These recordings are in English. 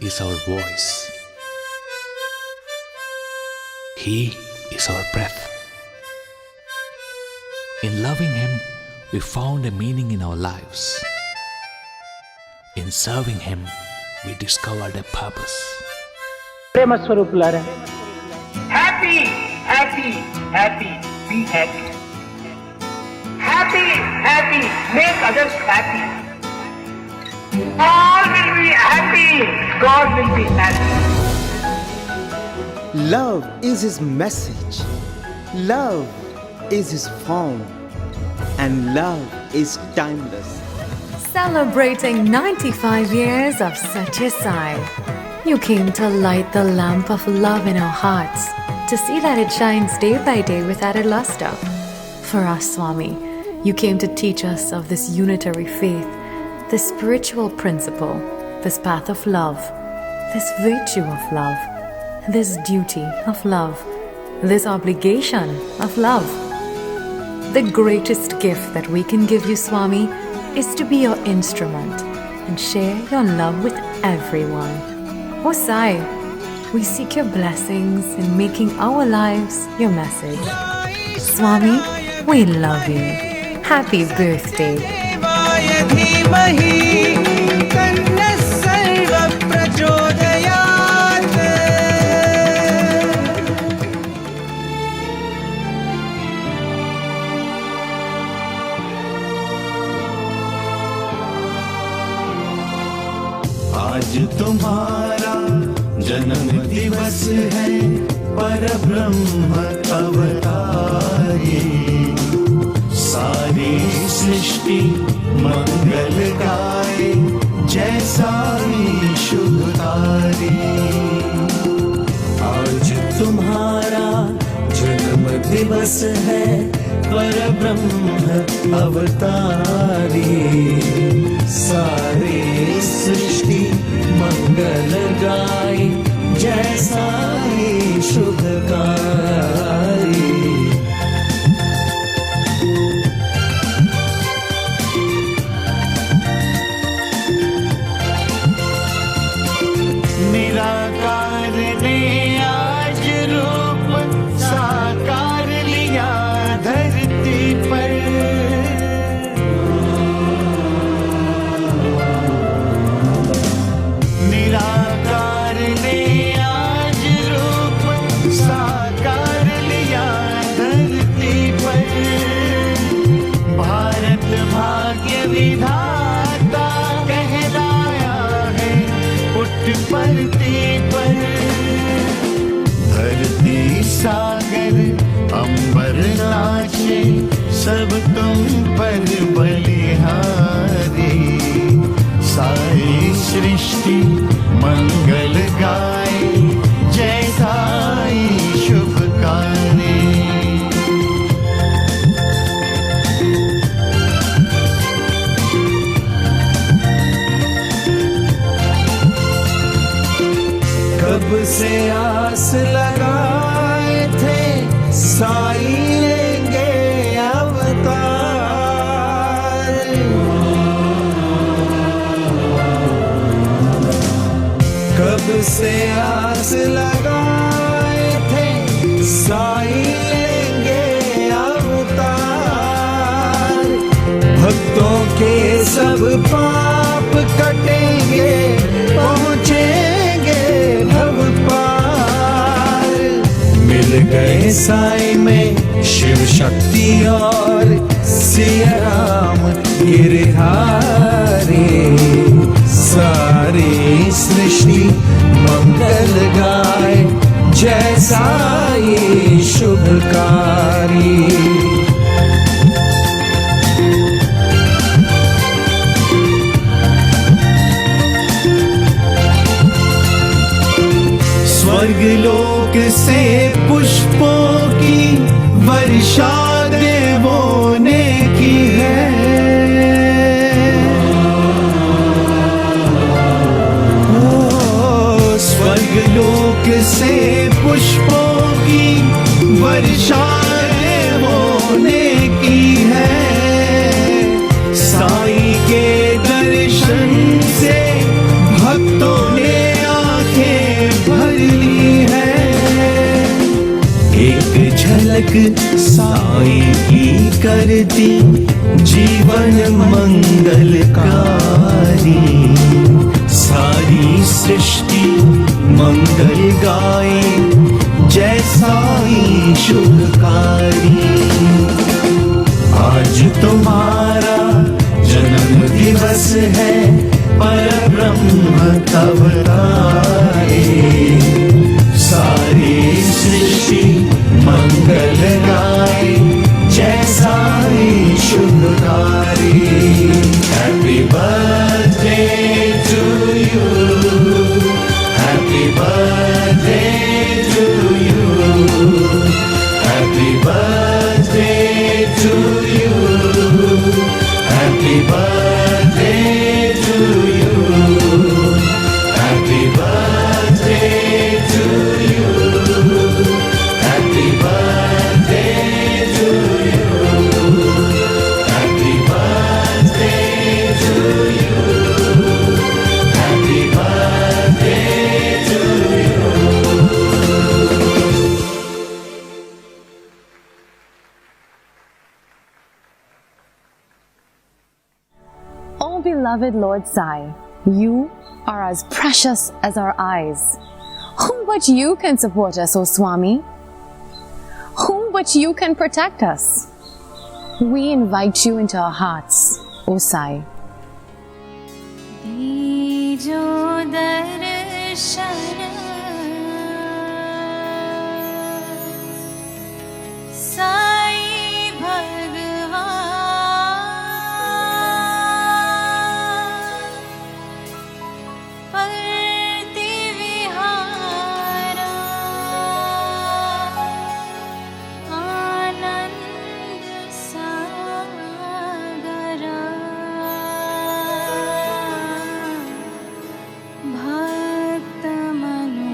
is our voice. He is our breath. In loving Him, we found a meaning in our lives. In serving Him, we discovered a purpose. ప్రేమ స్వరూపులారా, Happy, happy, happy, be happy. Happy, happy, make others happy. All will be happy, God will be happy. Love is His message, love is His form, and love is timeless. Celebrating 95 years of Sathya Sai, you came to light the lamp of love in our hearts, to see that it shines day by day with added luster. For us, Swami, you came to teach us of this unitary faith, this spiritual principle, this path of love, this virtue of love, this duty of love, this obligation of love. The greatest gift that we can give you, Swami, is to be your instrument and share your love with everyone. Oh Sai, we seek your blessings in making our lives your message. Swami, we love you. Happy birthday. आज तुम्हारा जन्म दिवस है, परब्रह्म अवतारी, सारी सृष्टि मंगल गाए, जैसा ही शुभकारी। आज तुम्हारा जन्म दिवस है, परब्रह्म अवतारी, सारी सृष्टि मंगल गाए, जैसा ही शुभकारी। निराकार ने आज रूप साकार लिया धरती पर, निराकार ने आज रूप साकार लिया धरती पर। भारत भाग्य विधाता कहलाया है पुट्टपर्ती पर। धरती सागर अंबर नाचे, सब तुम पर बलिहारी, सारी सृष्टि मंगल गाए, जैसा ही शुभकारी। कब से आस लगाए थे, साई लेंगे अवतार। कब से आस लगाए थे, साई लेंगे अवतार। भक्तों के सब पाप कटेंगे, पहुँचेंगे भव पार। मिल गए साई में शिव शक्ति और सिया राम गिरधारी, सारी सृष्टि मंगल गाए, जैसा ही शुभकारी। स्वर्गलोक से पुष्पों की वर्षा देवों ने की है। स्वर्गलोक से पुष्पों की वर्षा देवों ने की है। साई के दर्शन से भक्तों ने साई की करती जीवन मंगलकारी। सारी सृष्टि मंगल गाए, जय साई शुभकारी। आज तुम्हारा जन्म दिवस है, परब्रह्म अवतारे। सारी सृष्टि मंगल गाए, जय साई शुभकारी। Happy birthday to you, happy birthday to you, happy birthday to you, happy birthday to you, happy birthday to you, happy birthday to you, happy birthday to you, happy birthday to you. Oh, beloved Lord Sai, you are as precious as our eyes. Who but you can support us, O Swami? Who but you can protect us? We invite you into our hearts, O Sai. दीजो दर्शन साई भगवान, परति विहारा आनंद सागरा। भक्त मनोहरा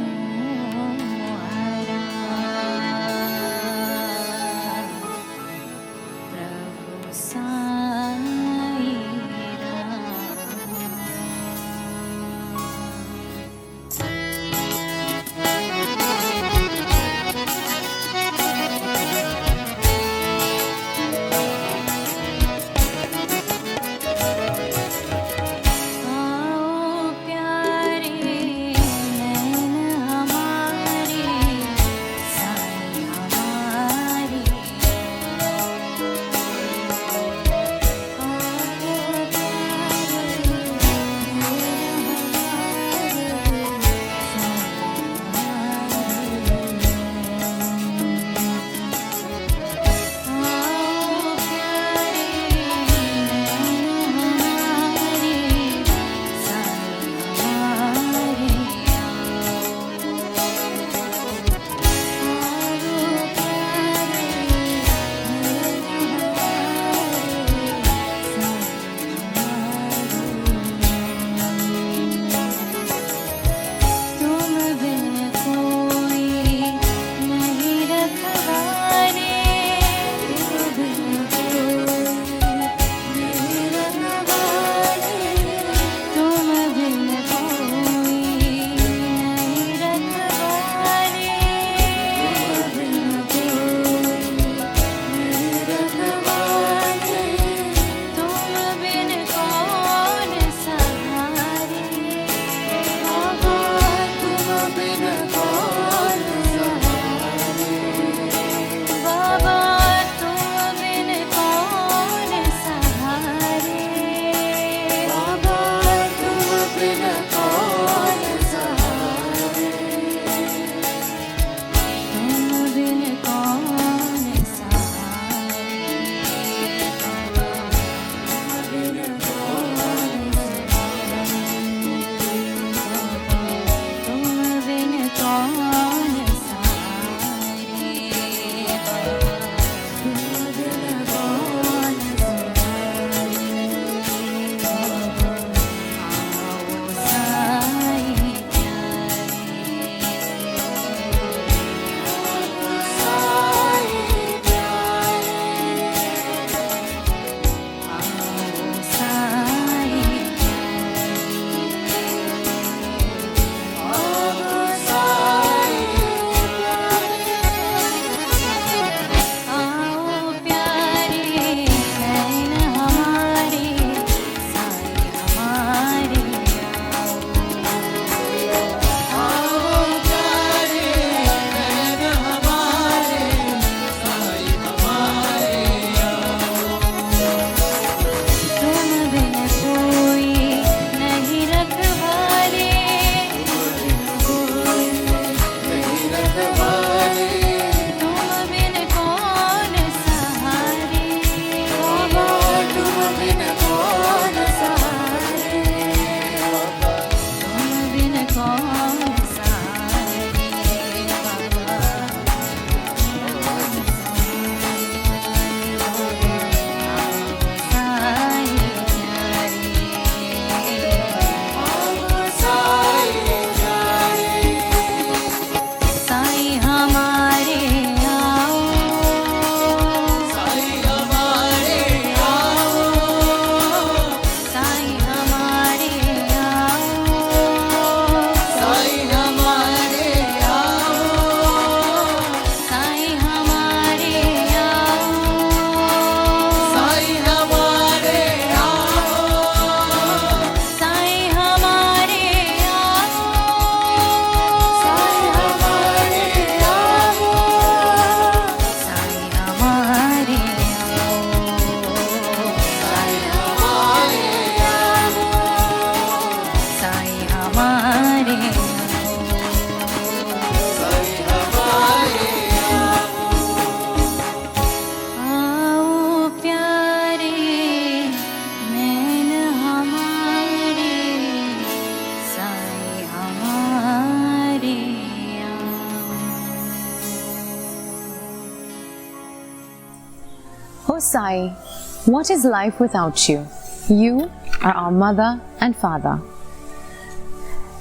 Oh Sai, what is life without you? You are our mother and father.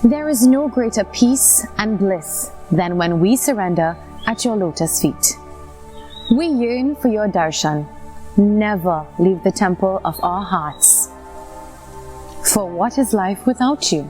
There is no greater peace and bliss than when we surrender at your lotus feet. We yearn for your darshan. Never leave the temple of our hearts. For what is life without you?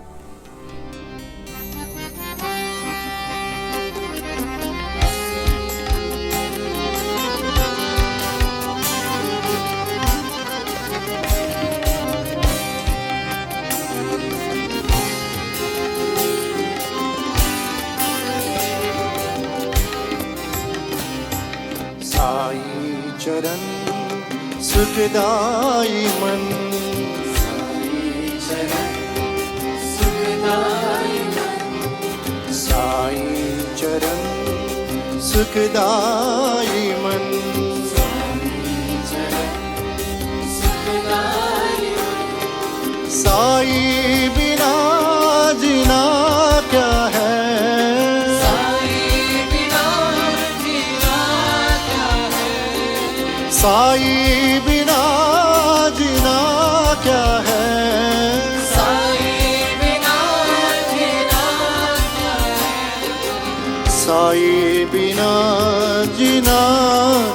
चरण सुखदाई मन साई चरण सुखदाई मन साई बिना जीना क्या है साई बिना जीना क्या है साई बिना जीना क्या है साई बिना जीना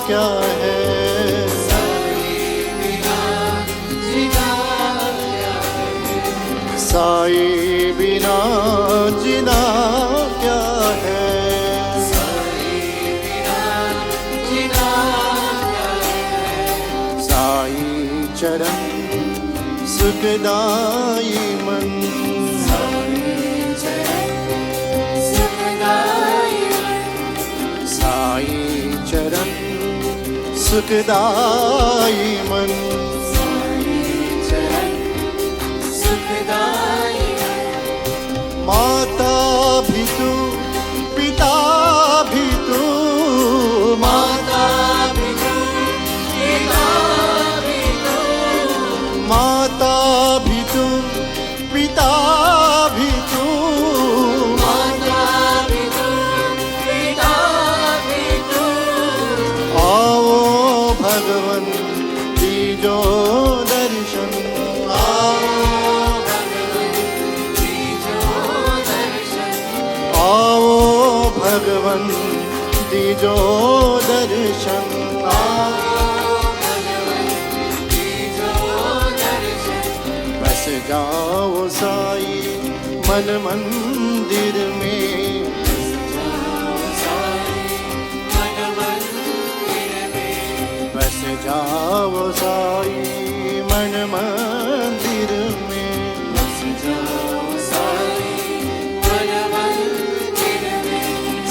क्या है साई बिना जीना क्या है चरण सुखदाई मन साई चरण सुखदाई मन माता भी तू पिता भी तू माता भी तू पिता माता भी तू पिता भी तू माता भी तू पिता भी तू आओ भगवन दीजो दर्शन आओ भगवन दीजो दर्शन आओ भगवन दीजो दर्शन जाओ साई मन मंदिर में बस जाओ साई मन मंदिर में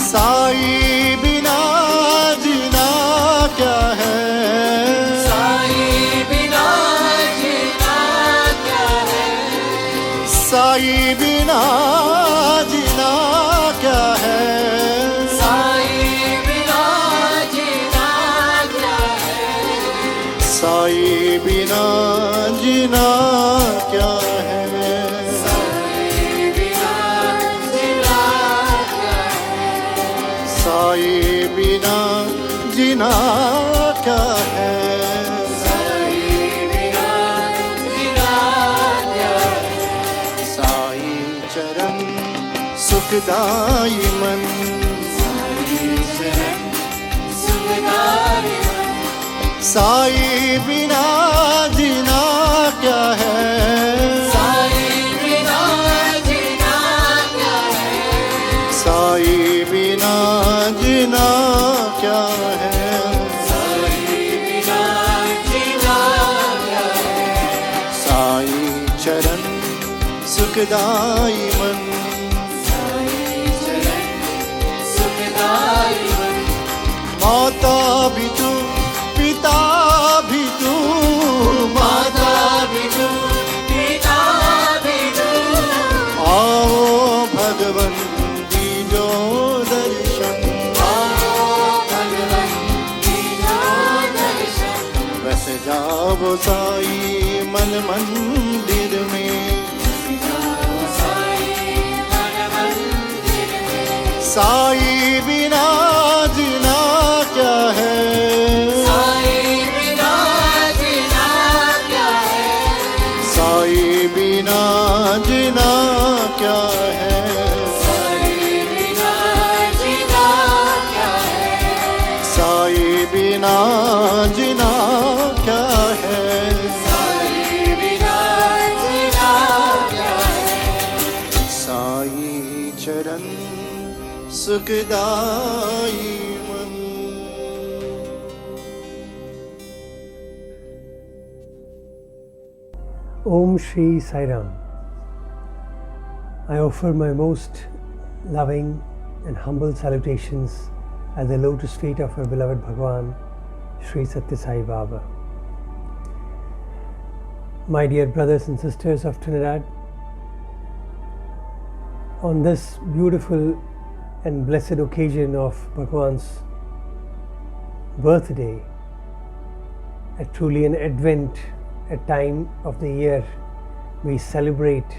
साई बिना जीना क्या है साई बिना जीना क्या है साई बिना जीना क्या है साई बिना जीना क्या है साई बिना जीना क्या है साई बिना जीना क्या है सुखदाई मन साई बिना जीना क्या है साई बिना जीना क्या है साई बिना जीना क्या है साई बिना जीना क्या है साई चरण सुखदाई मन माता भी तू पिता भी तू माता भी तू पिता भी तू आओ भगवन दीजो दर्शन आओ भगवन दीजो दर्शन बस जाओ साई मन मंदिर में साई बिना जीना क्या है साई बिना सुखदाई मन। Om Shri Sai Ram. I offer my most loving and humble salutations at the lotus feet of our beloved Bhagwan, Sri Sathya Sai Baba. My dear brothers and sisters of Trinidad, on this beautiful and blessed occasion of Bhagwan's birthday, a truly an advent, a time of the year we celebrate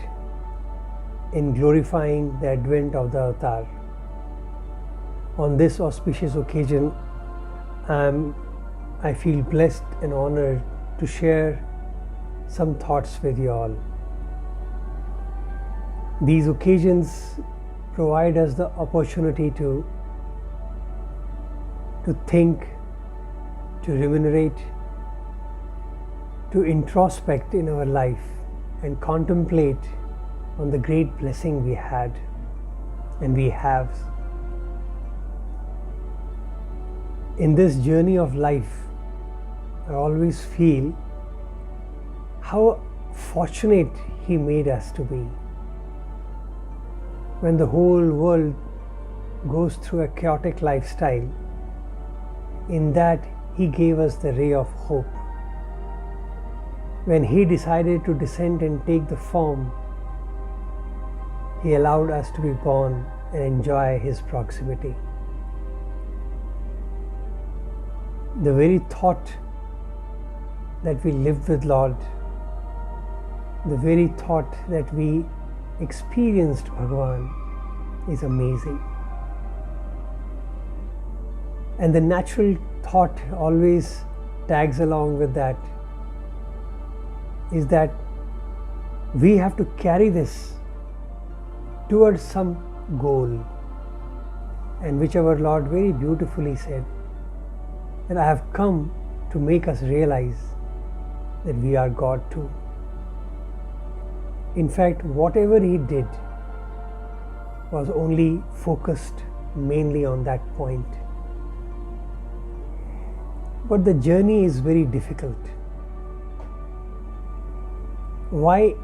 in glorifying the advent of the avatar. On this auspicious occasion, I feel blessed and honored to share some thoughts with you all. These occasions provide us the opportunity to think, to ruminate, to introspect in our life and contemplate on the great blessing we had and we have. In this journey of life, I always feel how fortunate He made us to be. When the whole world goes through a chaotic lifestyle, in that He gave us the ray of hope. When He decided to descend and take the form, He allowed us to be born and enjoy His proximity. The very thought that we live with Lord, the very thought that we experienced Bhagwan is amazing. And the natural thought always tags along with that is that we have to carry this towards some goal, and which our Lord very beautifully said, that I have come to make us realize that we are God too. In fact, whatever He did was only focused mainly on that point. But the journey is very difficult. Why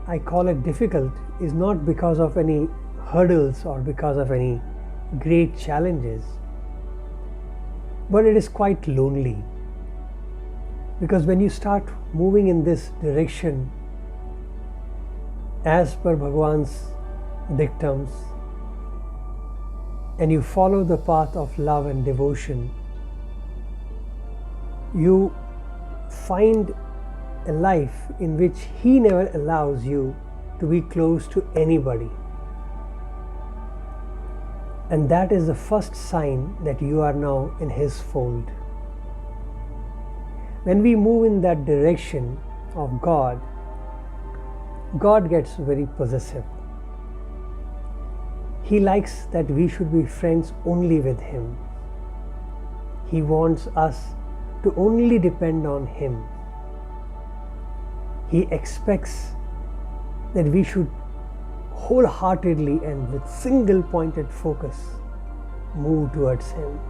I call it difficult is not because of any hurdles or because of any great challenges, but it is quite lonely. Because when you start moving in this direction, as per Bhagwan's dictums, and you follow the path of love and devotion, you find a life in which He never allows you to be close to anybody. And that is the first sign that you are now in His fold. When we move in that direction of God, God gets very possessive. He likes that we should be friends only with Him. He wants us to only depend on Him. He expects that we should wholeheartedly and with single pointed focus move towards Him.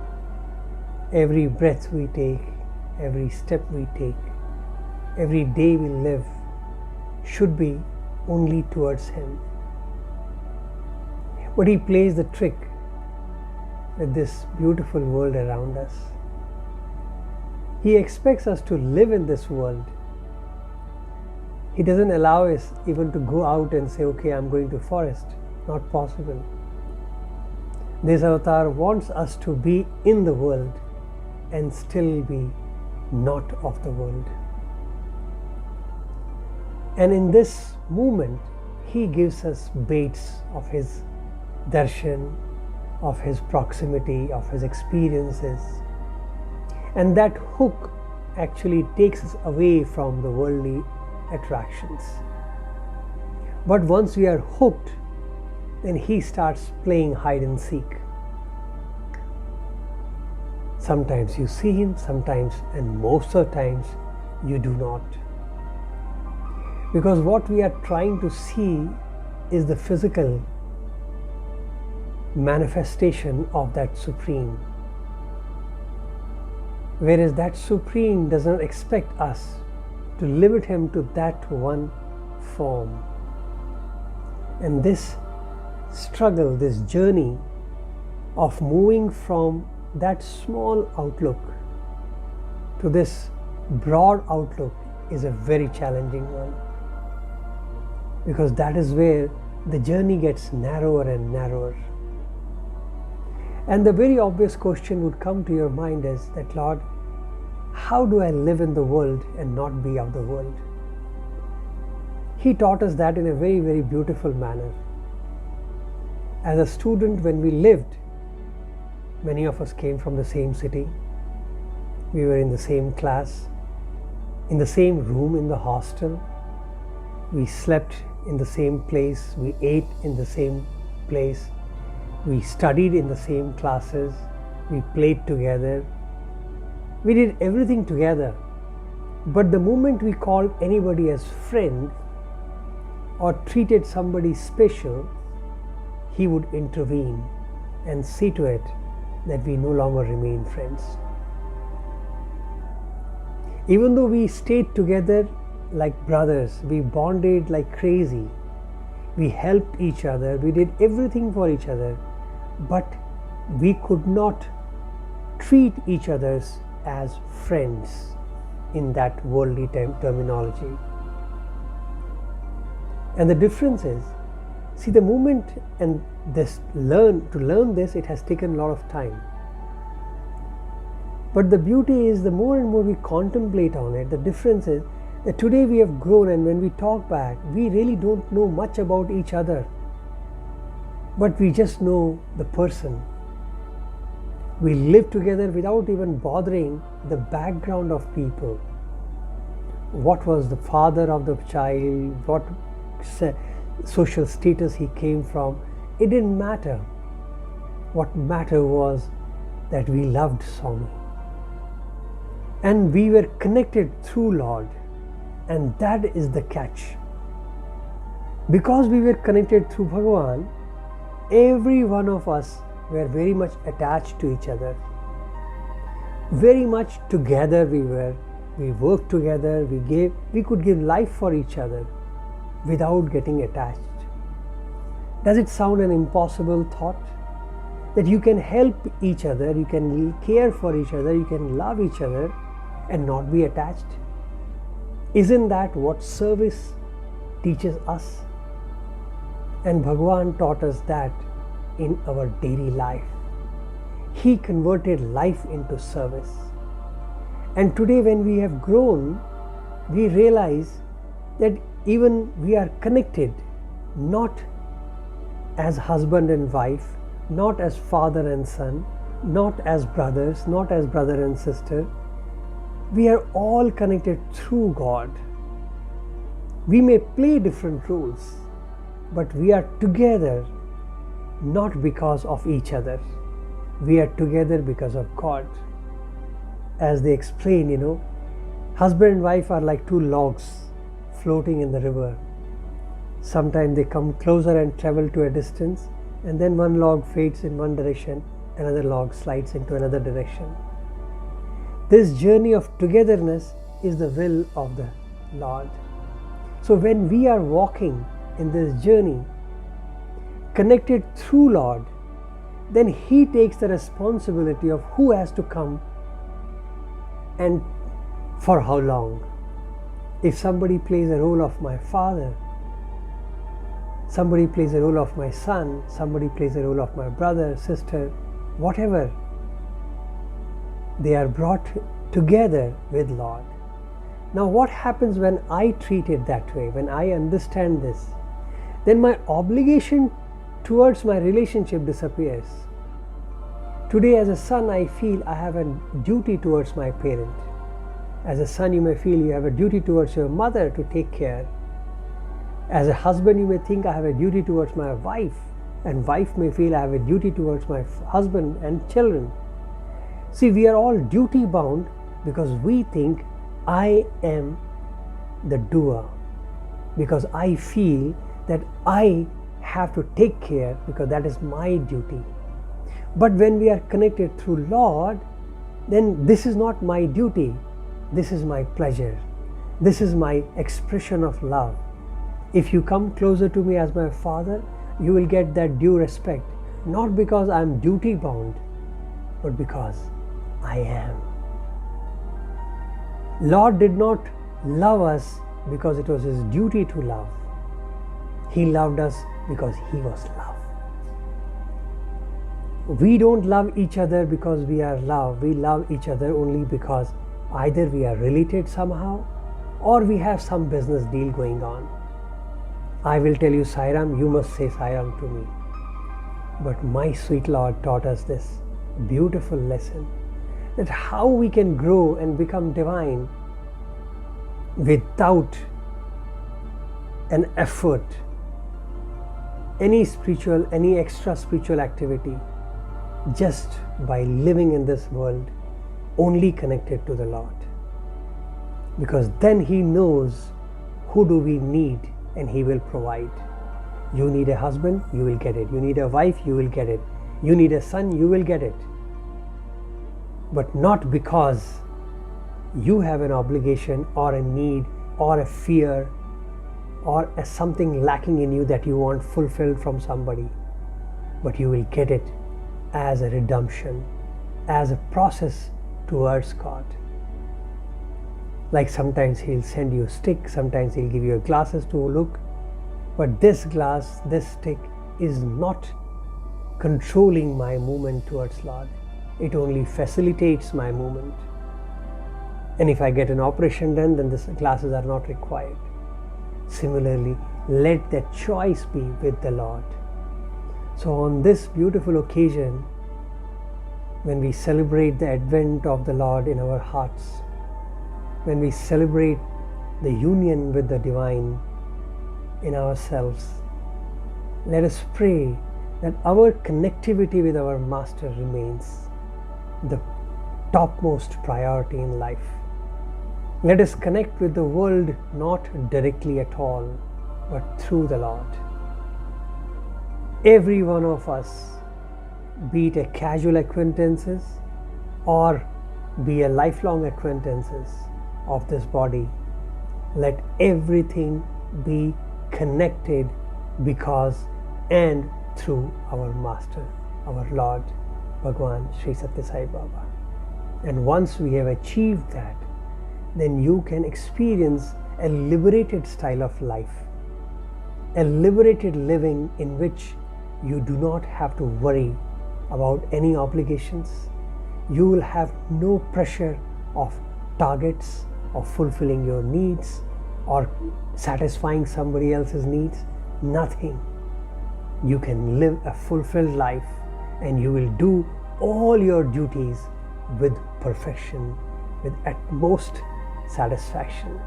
Every breath we take, every step we take, every day we live should be only towards Him. But He plays the trick with this beautiful world around us. He expects us to live in this world. He doesn't allow us even to go out and say, okay, I'm going to forest. Not possible. This avatar wants us to be in the world and still be not of the world. And in this movement, He gives us baits of His darshan, of His proximity, of His experiences. And that hook actually takes us away from the worldly attractions. But once we are hooked, then He starts playing hide and seek. Sometimes you see Him, sometimes, and most of the times, you do not. Because what we are trying to see is the physical, manifestation of that Supreme. Whereas that Supreme does not expect us to limit Him to that one form. And this struggle, this journey of moving from that small outlook to this broad outlook is a very challenging one, because that is where the journey gets narrower and narrower. And the very obvious question would come to your mind is that, Lord, how do I live in the world and not be of the world? He taught us that in a very, very beautiful manner. As a student, when we lived, many of us came from the same city. We were in the same class, in the same room in the hostel. We slept in the same place. We ate in the same place. We studied in the same classes. We played together. We did everything together. But the moment we called anybody as friend or treated somebody special, he would intervene and see to it that we no longer remain friends. Even though we stayed together like brothers, we bonded like crazy, we helped each other, we did everything for each other, but we could not treat each other as friends in that worldly terminology. And the difference is, see, the moment and to learn this, it has taken a lot of time. But the beauty is, the more and more we contemplate on it, the difference is that today we have grown, and when we talk back, we really don't know much about each other, but we just know the person. We live together without even bothering the background of people. What was the father of the child, what social status he came from, it didn't matter. What mattered was that we loved Swami. And we were connected through Lord. And that is the catch. Because we were connected through Bhagwan, every one of us were very much attached to each other. Very much together we were. We worked together, we could give life for each other without getting attached. Does it sound an impossible thought? That you can help each other, you can care for each other, you can love each other and not be attached? Isn't that what service teaches us? And Bhagwan taught us that in our daily life. He converted life into service. And today when we have grown, we realize that even we are connected not as husband and wife, not as father and son, not as brothers, not as brother and sister. We are all connected through God. We may play different roles, but we are together not because of each other. We are together because of God. As they explain, husband and wife are like two logs floating in the river. Sometimes they come closer and travel to a distance, and then one log fades in one direction, another log slides into another direction. This journey of togetherness is the will of the Lord. So when we are walking in this journey, connected through Lord, then He takes the responsibility of who has to come and for how long. If somebody plays a role of my father, somebody plays a role of my son, somebody plays a role of my brother, sister, whatever, they are brought together with Lord. Now what happens when I treat it that way, when I understand this? Then my obligation towards my relationship disappears. Today as a son, I feel I have a duty towards my parent. As a son, you may feel you have a duty towards your mother to take care. As a husband, you may think I have a duty towards my wife, and wife may feel I have a duty towards my husband and children. See, we are all duty bound because we think I am the doer, because I feel that I have to take care because that is my duty. But when we are connected through Lord, then this is not my duty. This is my pleasure. This is my expression of love. If you come closer to me as my Father, you will get that due respect, not because I am duty bound, but because I am. Lord did not love us because it was his duty to love. He loved us because he was love. We don't love each other because we are love. We love each other only because either we are related somehow or we have some business deal going on. I will tell you Sairam, you must say Sairam to me. But my sweet Lord taught us this beautiful lesson, that how we can grow and become divine without an effort, any spiritual, any extra spiritual activity, just by living in this world only connected to the Lord. Because then He knows who do we need and He will provide. You need a husband, you will get it. You need a wife, you will get it. You need a son, you will get it. But not because you have an obligation or a need or a fear or a something lacking in you that you want fulfilled from somebody, but you will get it as a redemption, as a process towards God. Like sometimes He'll send you a stick, sometimes He'll give you glasses to look, but this glass, this stick is not controlling my movement towards Lord. It only facilitates my movement. And if I get an operation done, then these glasses are not required. Similarly, let that choice be with the Lord. So on this beautiful occasion, when we celebrate the advent of the Lord in our hearts, when we celebrate the union with the divine in ourselves, let us pray that our connectivity with our Master remains the topmost priority in life. Let us connect with the world not directly at all, but through the Lord. Every one of us, be it a casual acquaintances or be a lifelong acquaintances of this body, let everything be connected because and through our Master, our Lord, Bhagwan Sri Sathya Sai Baba. And once we have achieved that, then you can experience a liberated style of life, a liberated living in which you do not have to worry about any obligations. You will have no pressure of targets, of fulfilling your needs or satisfying somebody else's needs. Nothing. You can live a fulfilled life and you will do all your duties with perfection, with utmost satisfaction.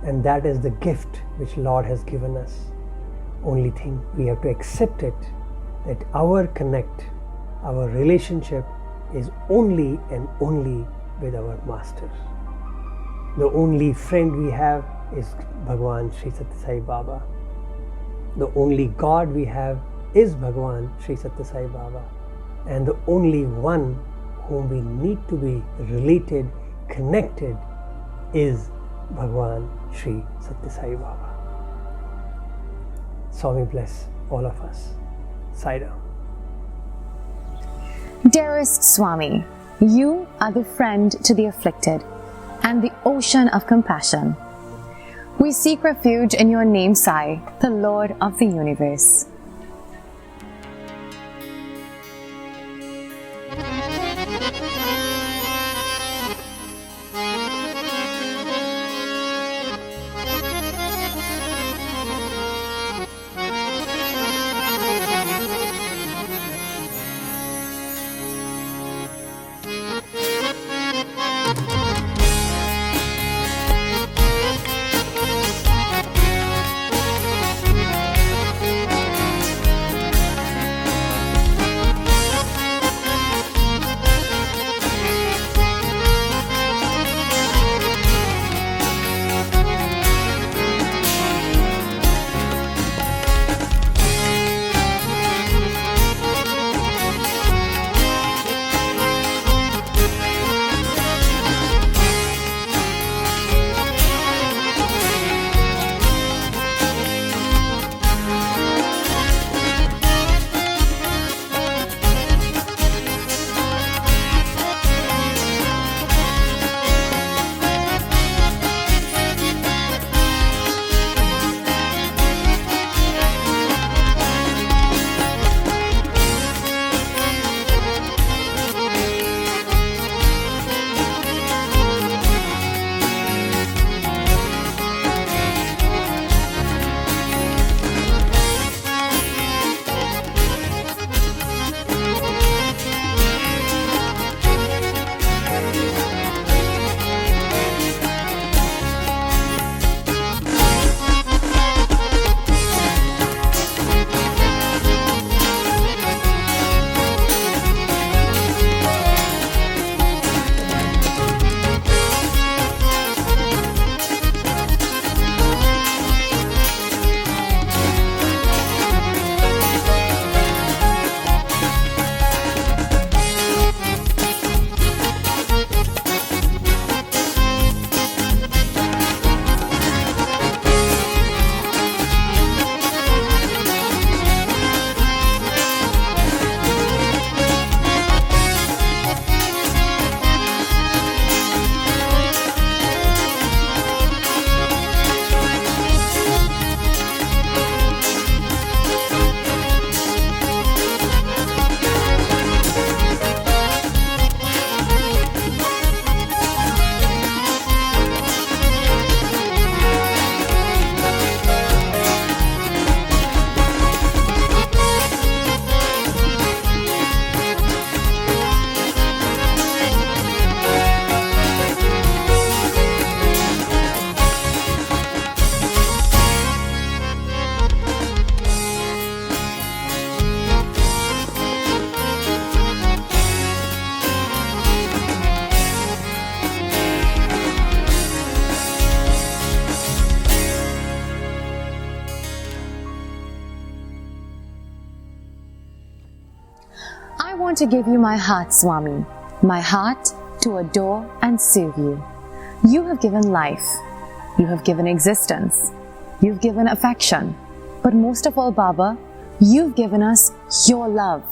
And that is the gift which Lord has given us. Only thing, we have to accept it, that our connect, our relationship is only and only with our Master. The only friend we have is Bhagwan Sri Sathya Sai Baba. The only God we have is Bhagwan Sri Sathya Sai Baba. And the only one whom we need to be related, connected is Bhagwan Sri Sathya Sai Baba. Swami bless all of us. Sai-Ram. Dearest Swami, you are the friend to the afflicted and the ocean of compassion. We seek refuge in your name, Sai, the Lord of the universe. want to give you my heart, Swami, my heart to adore and serve you. You have given life, you have given existence, you've given affection, but most of all, Baba, you've given us your love.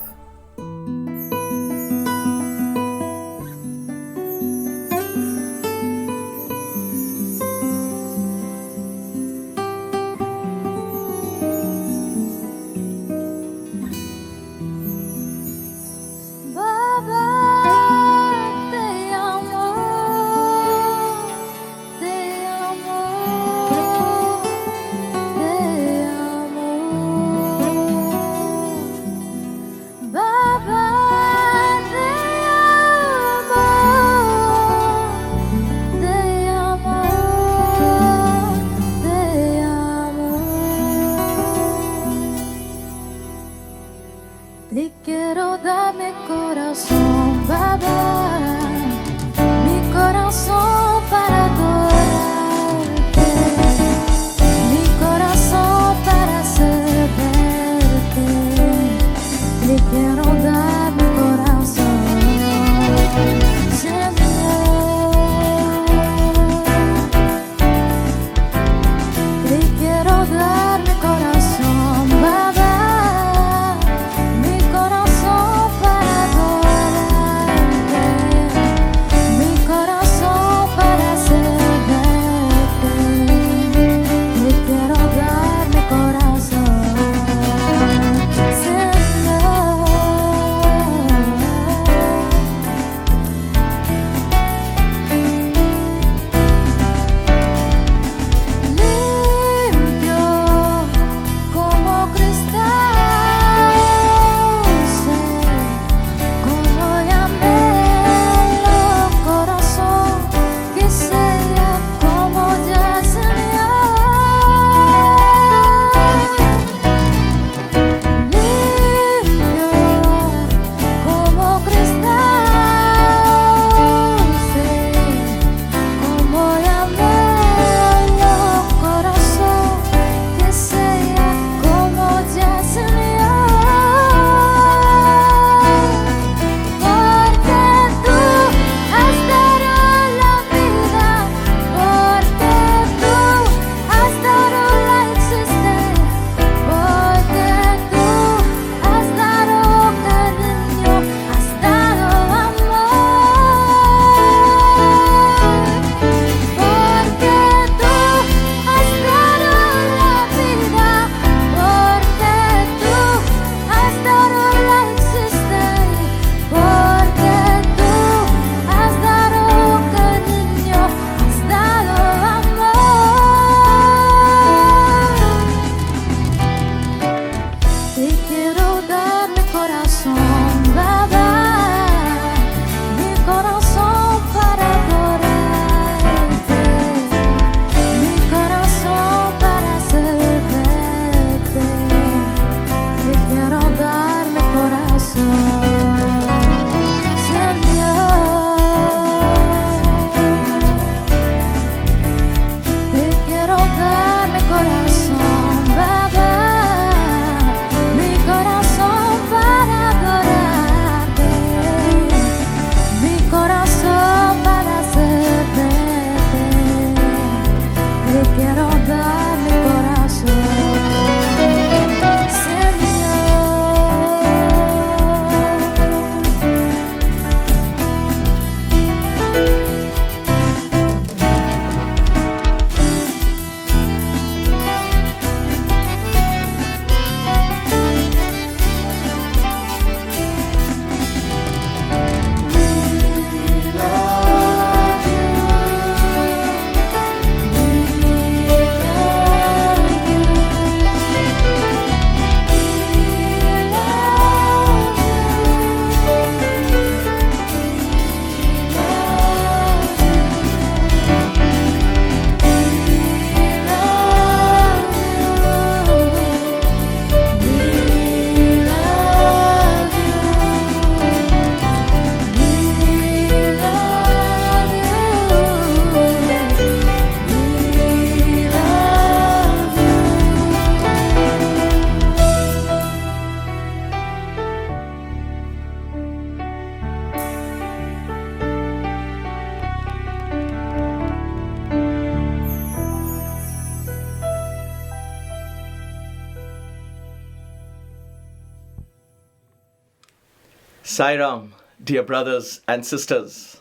Sai Ram, dear brothers and sisters,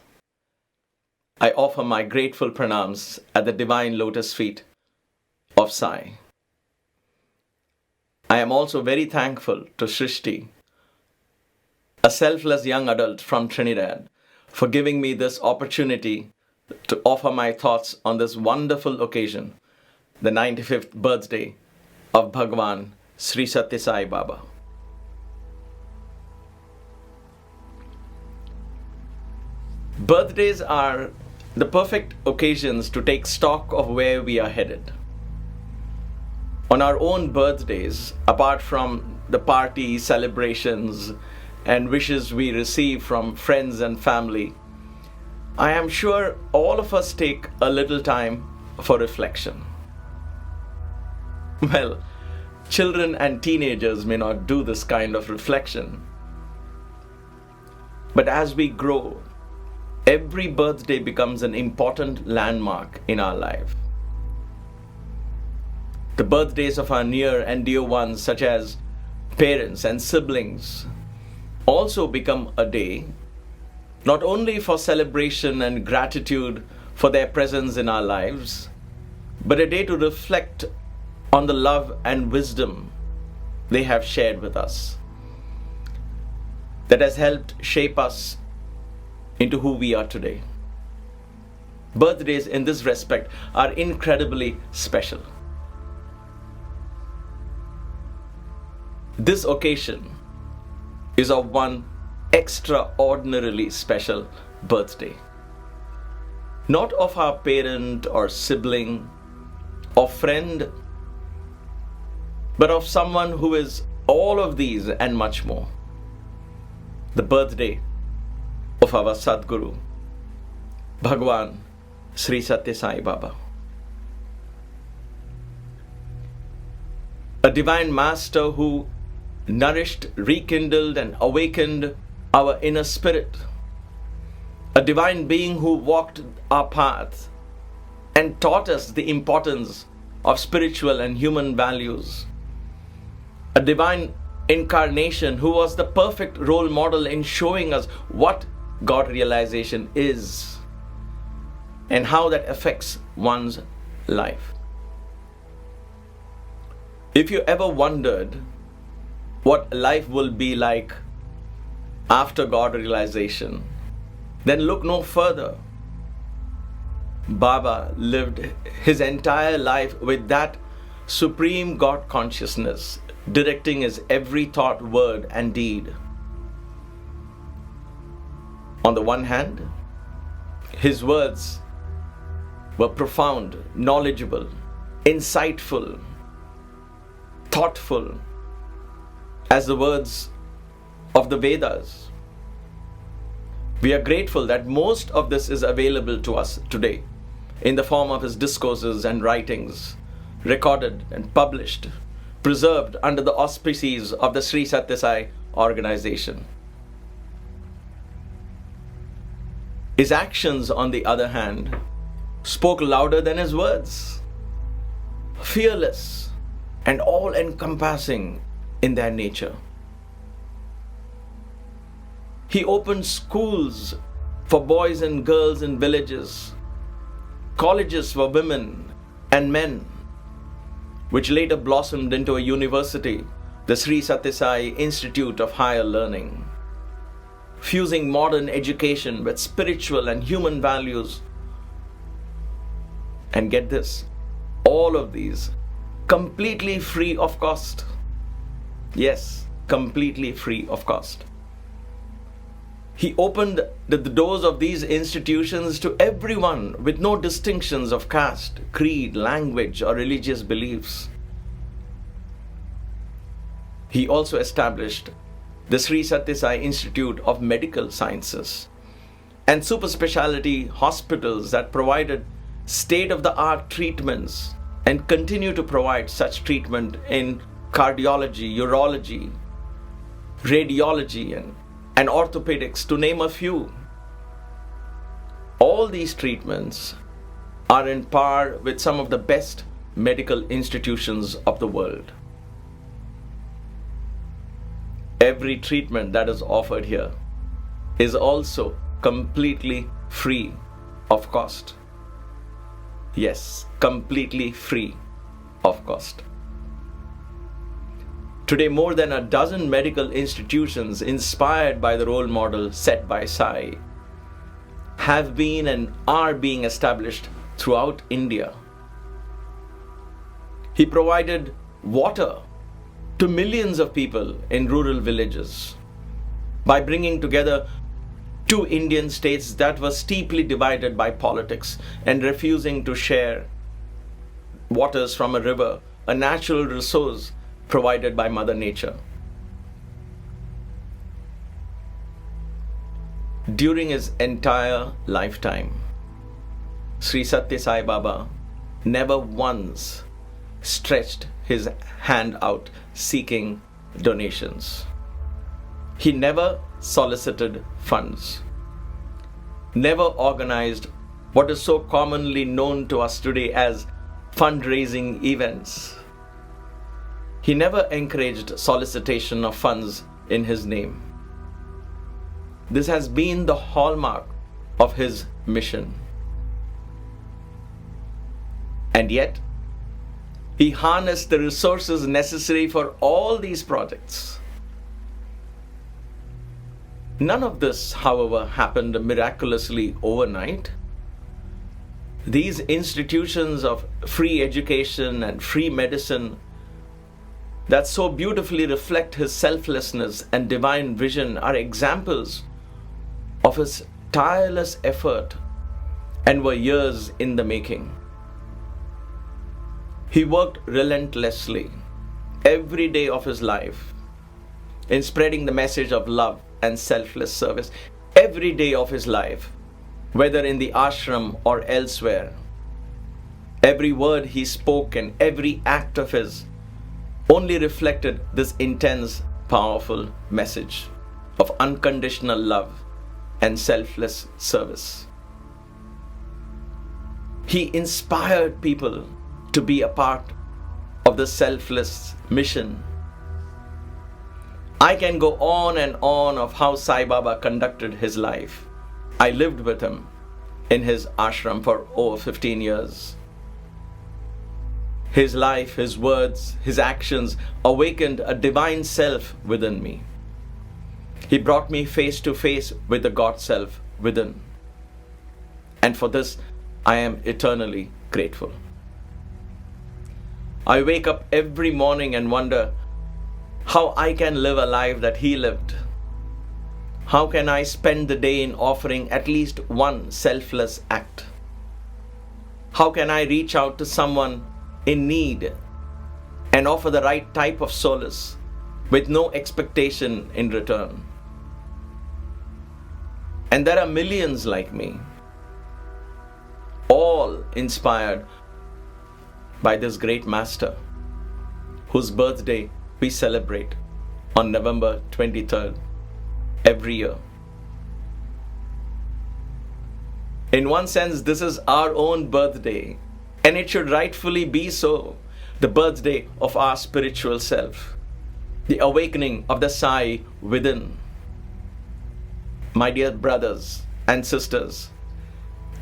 I offer my grateful pranams at the divine lotus feet of Sai. I am also very thankful to Shrishti, a selfless young adult from Trinidad, for giving me this opportunity to offer my thoughts on this wonderful occasion, the 95th birthday of Bhagwan Sri Sathya Sai Baba. Birthdays are the perfect occasions to take stock of where we are headed. On our own birthdays, apart from the party celebrations and wishes we receive from friends and family, I am sure all of us take a little time for reflection. Well, children and teenagers may not do this kind of reflection, but as we grow, every birthday becomes an important landmark in our life. The birthdays of our near and dear ones, such as parents and siblings, also become a day not only for celebration and gratitude for their presence in our lives, but a day to reflect on the love and wisdom they have shared with us, that has helped shape us into who we are today. Birthdays in this respect are incredibly special. This occasion is of one extraordinarily special birthday. Not of our parent or sibling or friend, but of someone who is all of these and much more. The birthday of our Sadguru, Bhagwan Sri Sathya Sai Baba. A divine master who nourished, rekindled and awakened our inner spirit. A divine being who walked our path and taught us the importance of spiritual and human values. A divine incarnation who was the perfect role model in showing us what God realization is and how that affects one's life. If you ever wondered what life will be like after God realization, then look no further. Baba lived his entire life with that supreme God consciousness directing his every thought, word and deed. On the one hand, his words were profound, knowledgeable, insightful, thoughtful, as the words of the Vedas. We are grateful that most of this is available to us today in the form of his discourses and writings, recorded and published, preserved under the auspices of the Sri Sathya Sai organization. His actions, on the other hand, spoke louder than his words, fearless and all-encompassing in their nature. He opened schools for boys and girls in villages, colleges for women and men, which later blossomed into a university, the Sri Sathya Sai Institute of Higher Learning, fusing modern education with spiritual and human values. And get this, all of these completely free of cost. Yes, completely free of cost. He opened the doors of these institutions to everyone with no distinctions of caste, creed, language, or religious beliefs. He also established the Sri Sathya Sai Institute of Medical Sciences and super specialty hospitals that provided state-of-the-art treatments and continue to provide such treatment in cardiology, urology, radiology, and orthopedics, to name a few. All these treatments are in par with some of the best medical institutions of the world. Every treatment that is offered here is also completely free of cost. Yes, completely free of cost. Today, more than a dozen medical institutions inspired by the role model set by Sai have been and are being established throughout India. He provided water to millions of people in rural villages by bringing together two Indian states that were steeply divided by politics and refusing to share waters from a river, a natural resource provided by Mother Nature. During his entire lifetime, Sri Sathya Sai Baba never once stretched his hand out seeking donations. He never solicited funds, never organized what is so commonly known to us today as fundraising events. He never encouraged solicitation of funds in his name. This has been the hallmark of his mission. And yet, he harnessed the resources necessary for all these projects. None of this, however, happened miraculously overnight. These institutions of free education and free medicine that so beautifully reflect his selflessness and divine vision are examples of his tireless effort and were years in the making. He worked relentlessly every day of his life in spreading the message of love and selfless service every day of his life, whether in the ashram or elsewhere. Every word he spoke and every act of his only reflected this intense, powerful message of unconditional love and selfless service. He inspired people to be a part of the selfless mission. I can go on and on of how Sai Baba conducted his life. I lived with him in his ashram for over 15 years. His life, his words, his actions awakened a divine self within me. He brought me face to face with the God self within. And for this, I am eternally grateful. I wake up every morning and wonder how I can live a life that he lived. How can I spend the day in offering at least one selfless act? How can I reach out to someone in need and offer the right type of solace with no expectation in return? And there are millions like me, all inspired by this great master, whose birthday we celebrate on November 23rd every year. In one sense, this is our own birthday, and it should rightfully be so, the birthday of our spiritual self, the awakening of the Sai within. My dear brothers and sisters,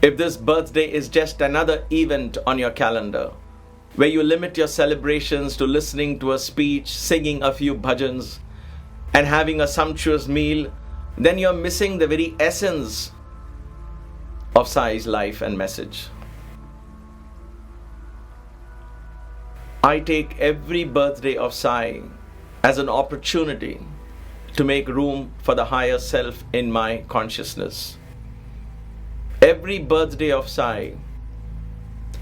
if this birthday is just another event on your calendar, where you limit your celebrations to listening to a speech, singing a few bhajans, and having a sumptuous meal, then you're missing the very essence of Sai's life and message. I take every birthday of Sai as an opportunity to make room for the higher self in my consciousness. Every birthday of Sai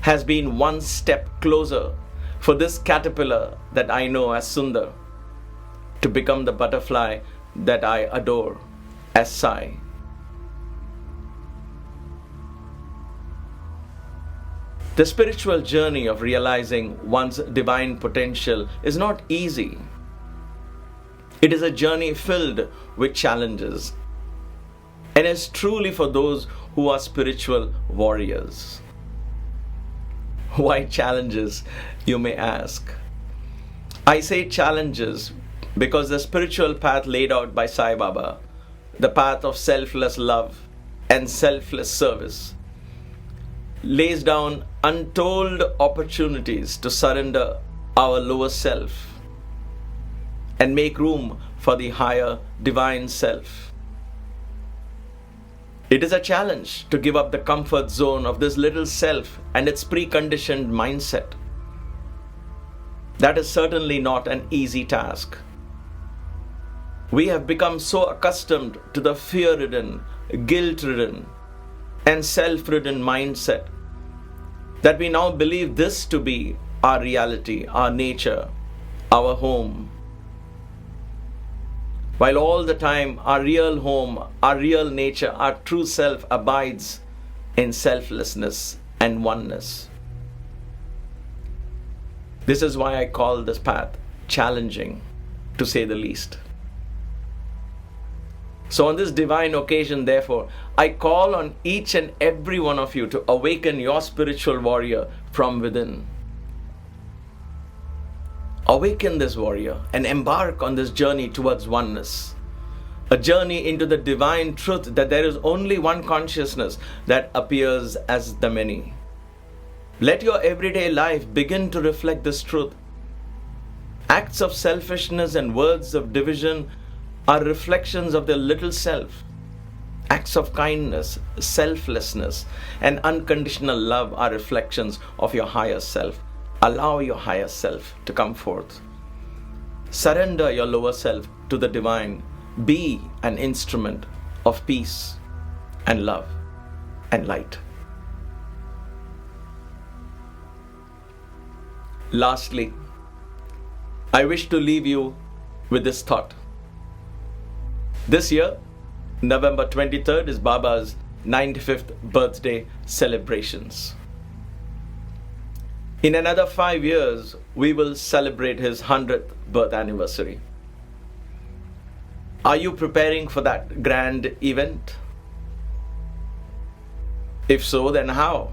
has been one step closer for this caterpillar that I know as Sunder to become the butterfly that I adore as Sai. The spiritual journey of realizing one's divine potential is not easy. It is a journey filled with challenges, and is truly for those who are spiritual warriors. Why challenges, you may ask? I say challenges because the spiritual path laid out by Sai Baba the path of selfless love and selfless service, lays down untold opportunities to surrender our lower self and make room for the higher divine self. It is a challenge to give up the comfort zone of this little self and its preconditioned mindset. That is certainly not an easy task. We have become so accustomed to the fear-ridden, guilt-ridden, and self-ridden mindset that we now believe this to be our reality, our nature, our home. While all the time our real home, our real nature, our true self abides in selflessness and oneness. This is why I call this path challenging, to say the least. So on this divine occasion, therefore, I call on each and every one of you to awaken your spiritual warrior from within. Awaken this warrior and embark on this journey towards oneness. A journey into the divine truth that there is only one consciousness that appears as the many. Let your everyday life begin to reflect this truth. Acts of selfishness and words of division are reflections of the little self. Acts of kindness, selflessness, and unconditional love are reflections of your higher self. Allow your higher self to come forth. Surrender your lower self to the divine. Be an instrument of peace and love and light. Lastly, I wish to leave you with this thought. This year, November 23rd, is Baba's 95th birthday celebrations. In another 5 years, we will celebrate his 100th birth anniversary. Are you preparing for that grand event? If so, then how?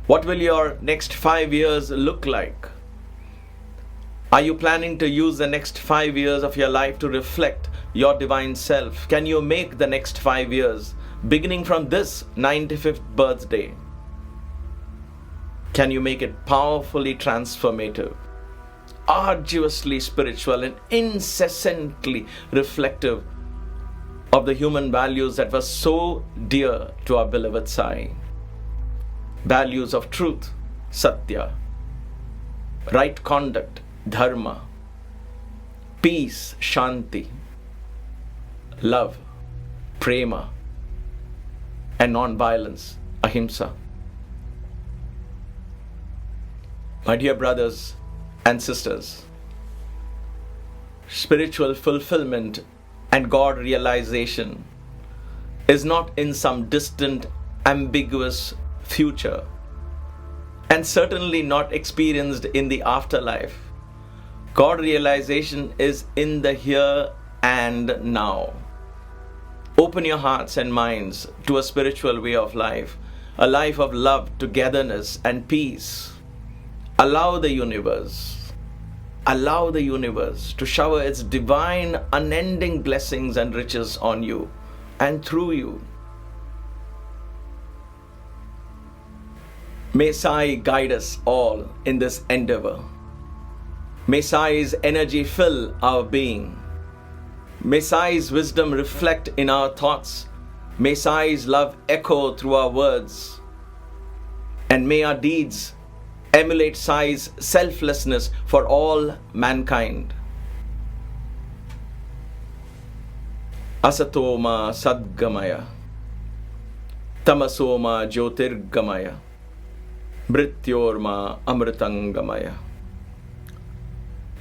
What will your next 5 years look like? Are you planning to use the next 5 years of your life to reflect your divine self? Can you make the next 5 years, beginning from this 95th birthday, can you make it powerfully transformative, arduously spiritual, and incessantly reflective of the human values that were so dear to our beloved Sai? Values of truth, Satya, right conduct, Dharma, peace, Shanti, love, Prema, and non-violence, Ahimsa. My dear brothers and sisters, spiritual fulfillment and God realization is not in some distant, ambiguous future, and certainly not experienced in the afterlife. God realization is in the here and now. Open your hearts and minds to a spiritual way of life, a life of love, togetherness, and peace. Allow the universe to shower its divine, unending blessings and riches on you and through you. May Sai guide us all in this endeavor. May Sai's energy fill our being. May Sai's wisdom reflect in our thoughts. May Sai's love echo through our words. And may our deeds emulate Sai's selflessness for all mankind. Asatoma Sadgamaya, Tamasoma Jyotirgamaya, Mrityorma Amritangamaya.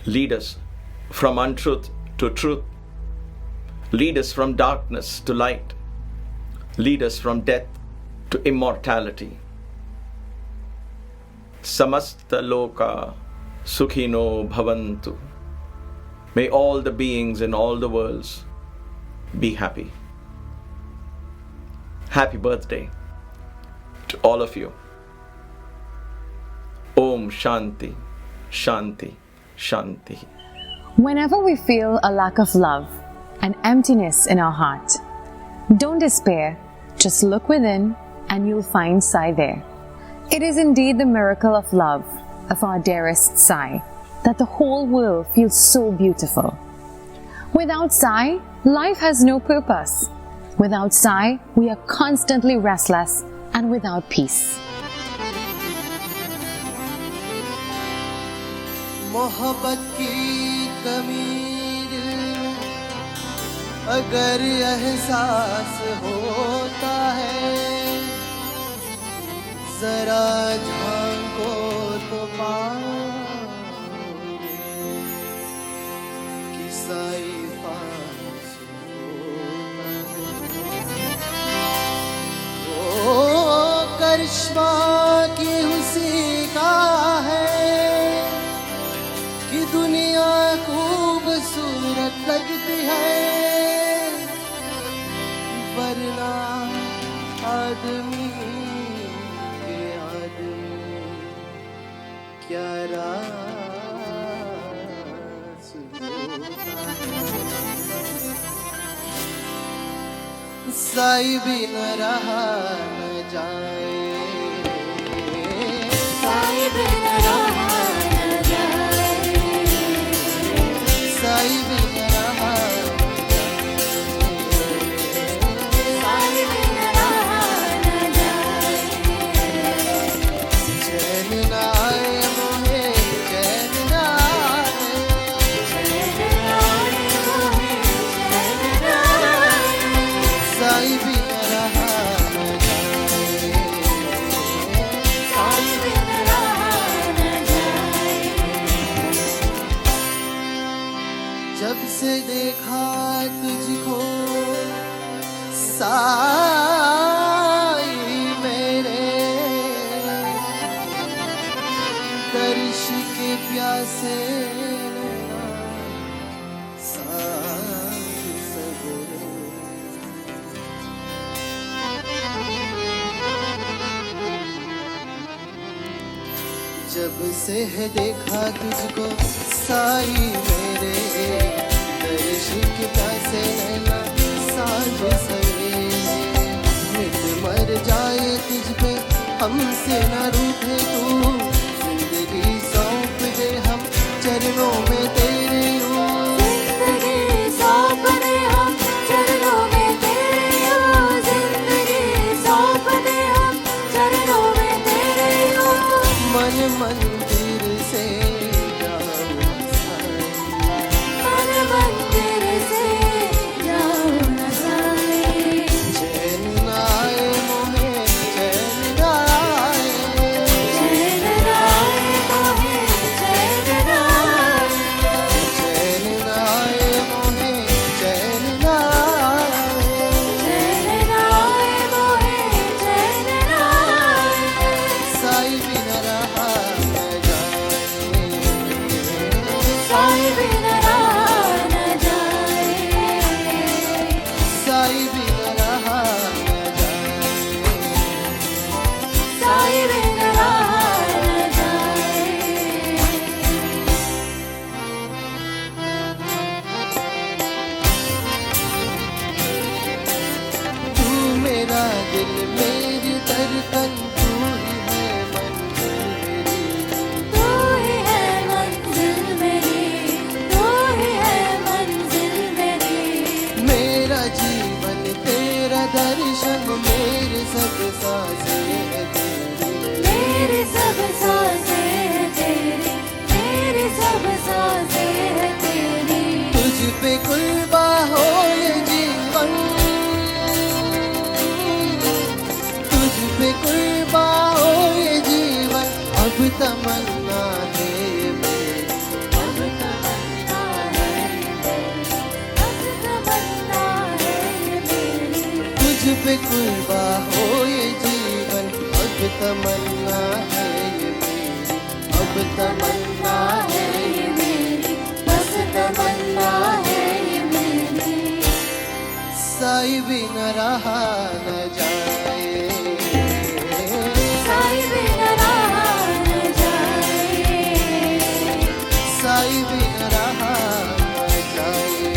Lead us from untruth to truth. Lead us from darkness to light. Lead us from death to immortality. Samasta loka sukhino bhavantu. May all the beings in all the worlds be happy. Happy birthday to all of you. Om Shanti, Shanti, Shanti. Whenever we feel a lack of love, and emptiness in our heart. Don't despair, just look within and you'll find Sai there. It is indeed the miracle of love of our dearest Sai that the whole world feels so beautiful. Without Sai, life has no purpose. Without Sai, we are constantly restless and without peace. मोहब्बत की कमी अगर एहसास होता है जरा झांको तो पाओगे कि साई पास होता है। वो करिश्मा की उसी का है कि दुनिया खूबसूरत लगती है वरना आदमी के आदमी क्या रास होता है। साई भी न रहा न जाए साई भी न रहा न जाए साई भी न रहा से देखा तुझको साई मेरे दर्श के प्यासे साथ सवेरे जब से है देखा तुझको साई मेरे दर्शिक प्यासे नैना सांझ सवेरे मिट मर जाए तुझ पे हमसे न रूठे तू जिंदगी सौंप दे हम चरणों में तेरे जिंदगी सौंप दे हम चरणों में तेरे जिंदगी सौंप दे हम चरणों में तेरे मन मंदिर से तमन्ना है मेरी अब तमन्ना है मेरी अब तमन्ना है मेरी तुझ पे कुर्बा हो ये जीवन अब तमन्ना है ये मेरी अब तमन्ना है ये मेरी बस तमन्ना है ये मेरी साई भी न रहा न जाए साई भी न रहा साई भी न रहा न जाए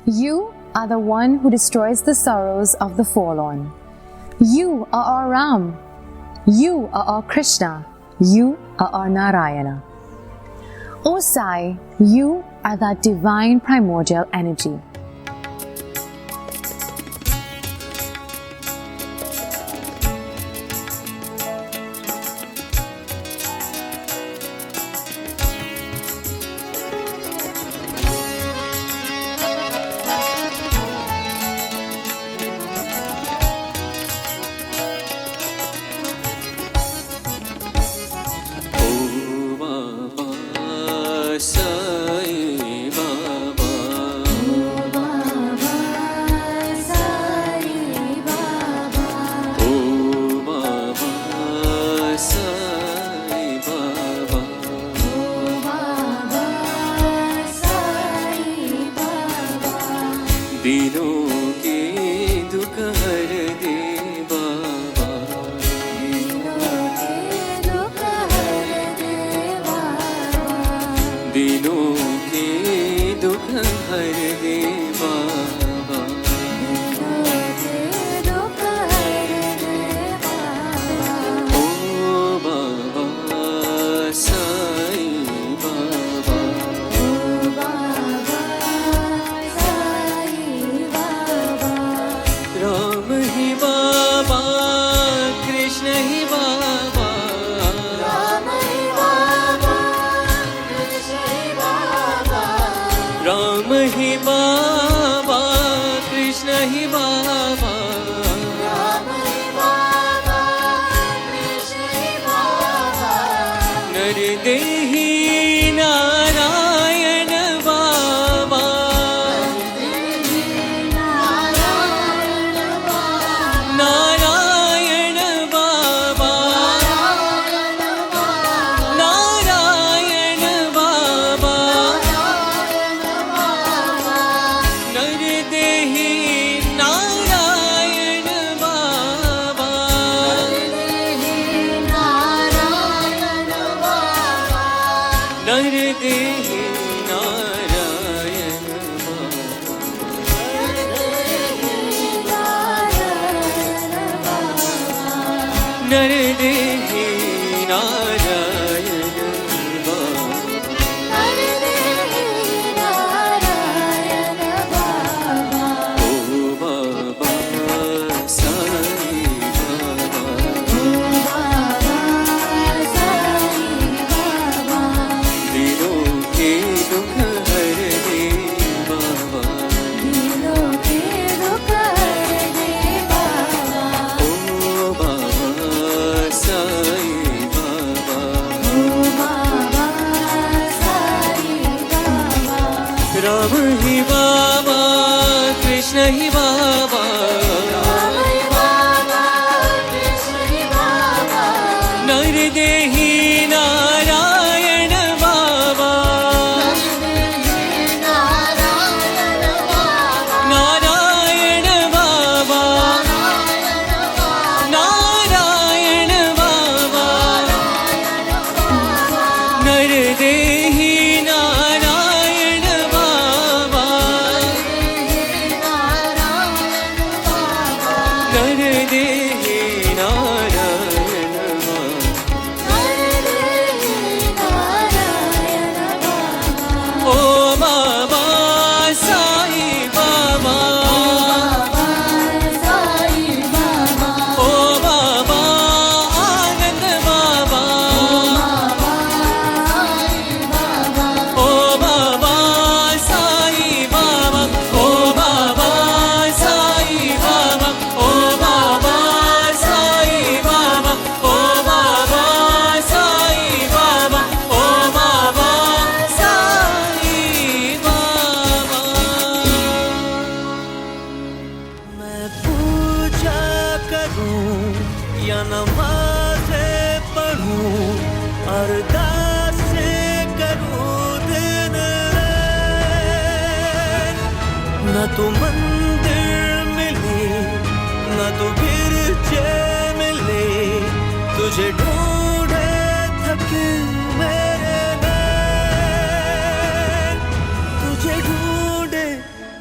You are the one who destroys the sorrows of the forlorn. You are our Ram. You are our Krishna. You are our Narayana. O Sai, you are that divine primordial energy.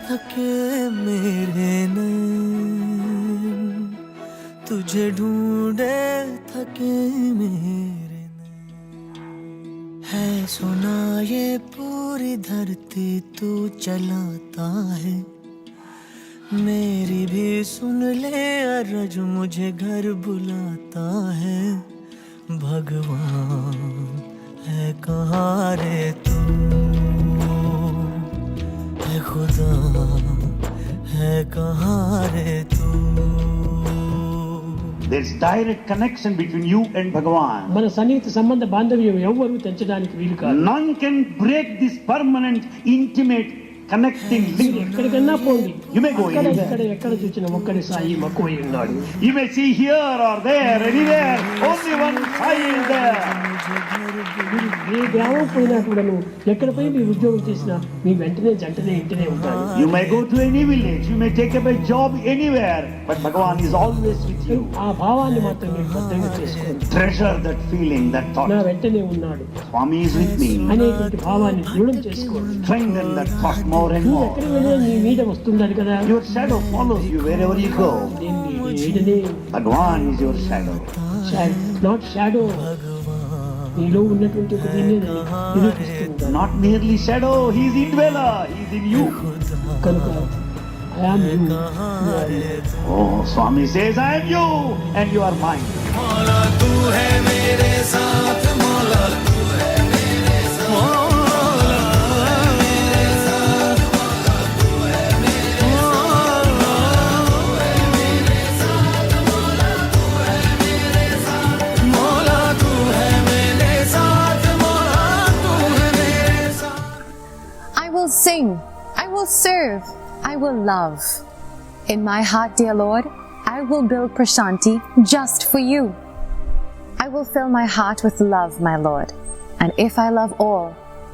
थके सुना ये पूरी धरती तू चलाता है, मेरी भी सुन ले अरज मुझे घर बुलाता है। भगवान है कहाँ रे तू, है खुदा है कहाँ रे तू। There's direct connection between you and Bhagwan. మన సన్నిహిత సంబంధ బాంధవ్యం ఎవ్వరూ తెంచడానికి వీలు కాదు. None can break this permanent, intimate, connecting link. ఎక్కడికన్నా పోండి, You may go anywhere. ఎక్కడ చూసినా ఒక్కడే సాయి మక్కువై ఉన్నాడు. You may see here or there, anywhere, only one Sai is there. ఏ గ్రామం పోయినా కూడాను, ఎక్కడ పోయి మీ ఉద్యోగం చేసినా మీ వెంటనే జంటనే ఇంటనే ఉంటాడు. You may go to any village, you may take up a job anywhere, but Bhagwan is always with you. ఆ భావాన్ని మాత్రం మీరు భద్రంగా చేసుకోండి. Treasure that feeling, that thought. నా వెంటనే ఉన్నాడు, Swami is with me. అనేటువంటి భావాన్ని దృఢం చేసుకోండి. Strengthen that thought more and నువ్వు more. ఎక్కడికి వెళ్ళినా నీ మీద వస్తుందని కదా. Your shadow follows you wherever you go. నేను నీ నీడనే. Bhagwan is your shadow. Not shadow, నీలో ఉన్నటువంటి ఒక దీన్ని నిరూపిస్తుంది. Not merely shadow, he is indweller, he is in you. కనుక I am you. Oh, Swami says, I am you and you are mine. मौला तू है मेरे साथ, मौला तू है मेरे साथ, मौला मेरे साथ, मौला तू है मेरे साथ, मौला तू है मेरे साथ, मौला तू है मेरे साथ, मौला तू है मेरे साथ। I will sing, I will serve, I will love. In my heart, dear Lord, I will build Prashanti just for you. I will fill my heart with love, my Lord. And if I love all,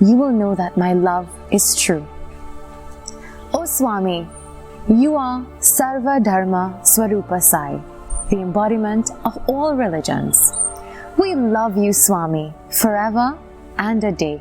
you will know that my love is true. O Swami, you are Sarva Dharma Swarupa Sai, the embodiment of all religions. We love you, Swami, forever and a day.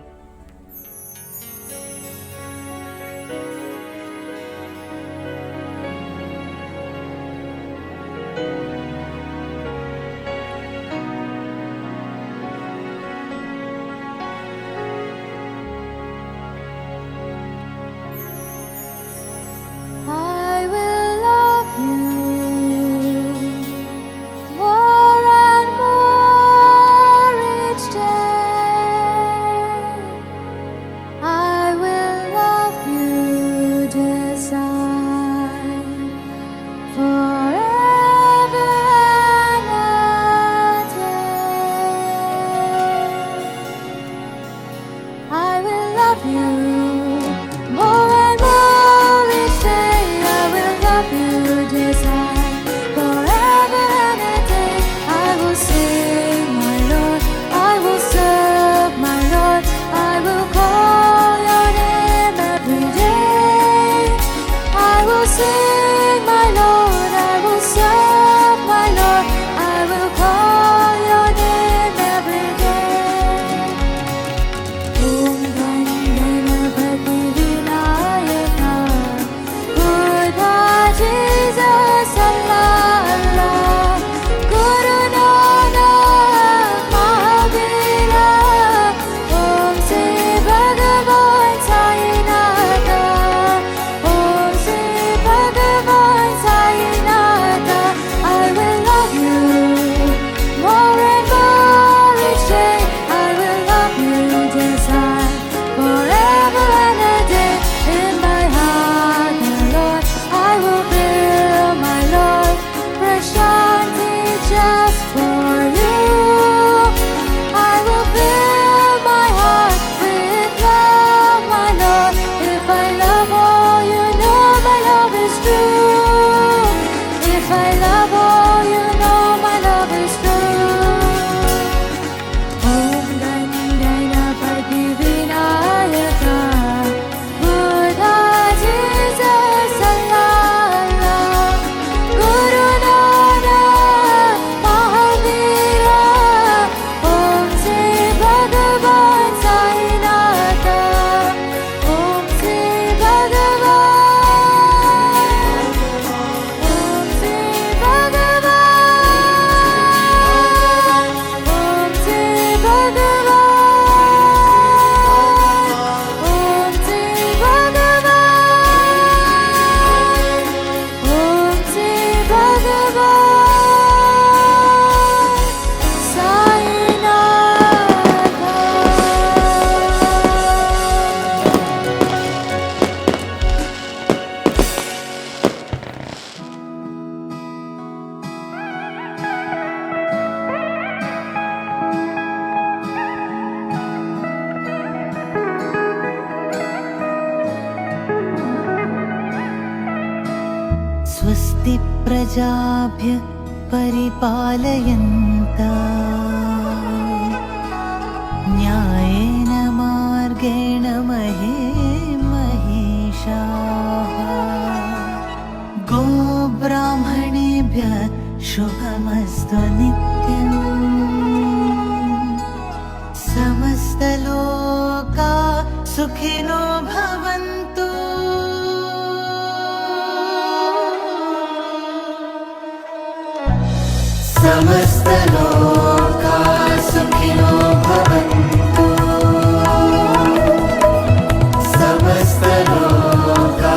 I will love you more and more each day. I will love you, dear Sai, forever and a day. I will love you more and more each day. I will love you, dear Sai, forever and a day. I will sing, my Lord, I will serve, my Lord, I will call your name every day. I will sing, my Lord, I will serve, my Lord, I will call your name every day. Om Vandana स्वस्ति प्रजाभ्य परिपालयन्ता न्यायेन मार्गेण महिषाः गोब्राह्मणेभ्यः शुभमस्तु नित्यम् समस्तलोका सुखिनो भवन्तु समस्तलोका सुखिनो भवन्तु समस्तलोका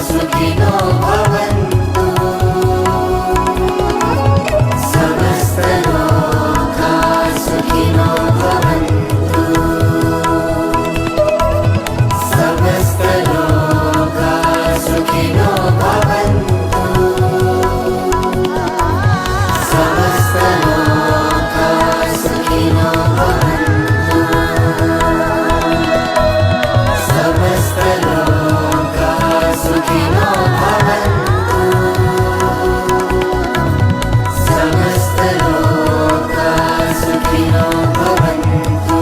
सुखिनो भवन्तु समस्तलोका सुखिनो भवन्तु समस्तलोका सुखिनो भवन्तु समस्तलोका सुखिनो भवन्तु समस्तलोका सुखिनो भवन्तु समस्तलोका सुखिनो भवन्तु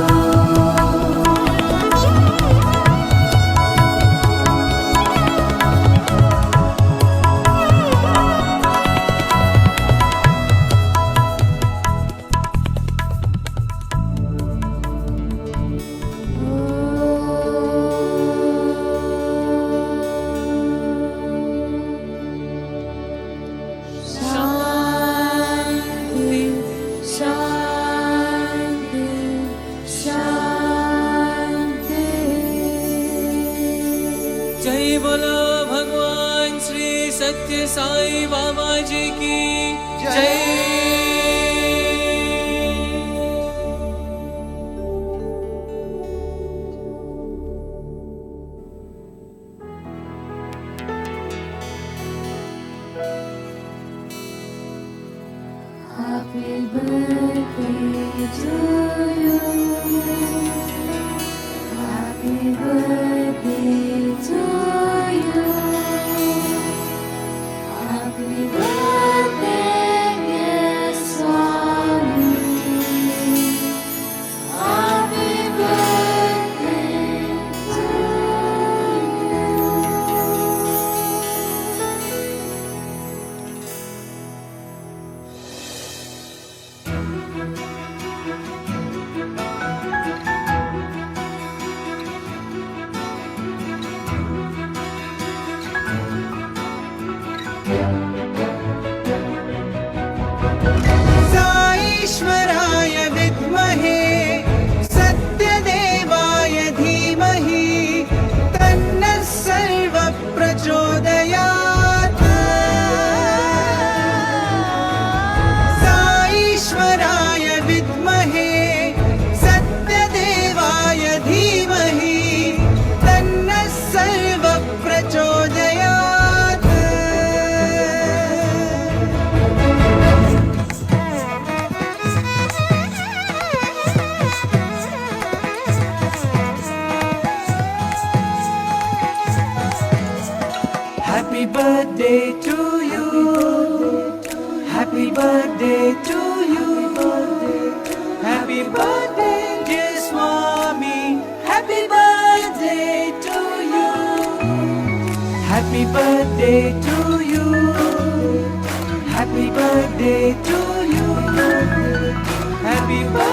शांति शांति शांति। जय बोलो भगवान श्री सत्य साई बाबा जी की जय। Happy birthday to you. Happy birthday to you. Happy birthday, dear Swami. Happy birthday to you. साईश्वराय विद्महे सत्यदेवाय धीमहि तन्नः सर्वः प्रचोदयात् साईश्वराय विद्महे सत्यदेवाय धीमहि तन्नः सर्वः प्रचोदयात् Happy birthday to you. Happy birthday to you. Happy birthday, dear Swami. Happy birthday to you. Happy birthday to you. Happy birthday to you. Happy birthday.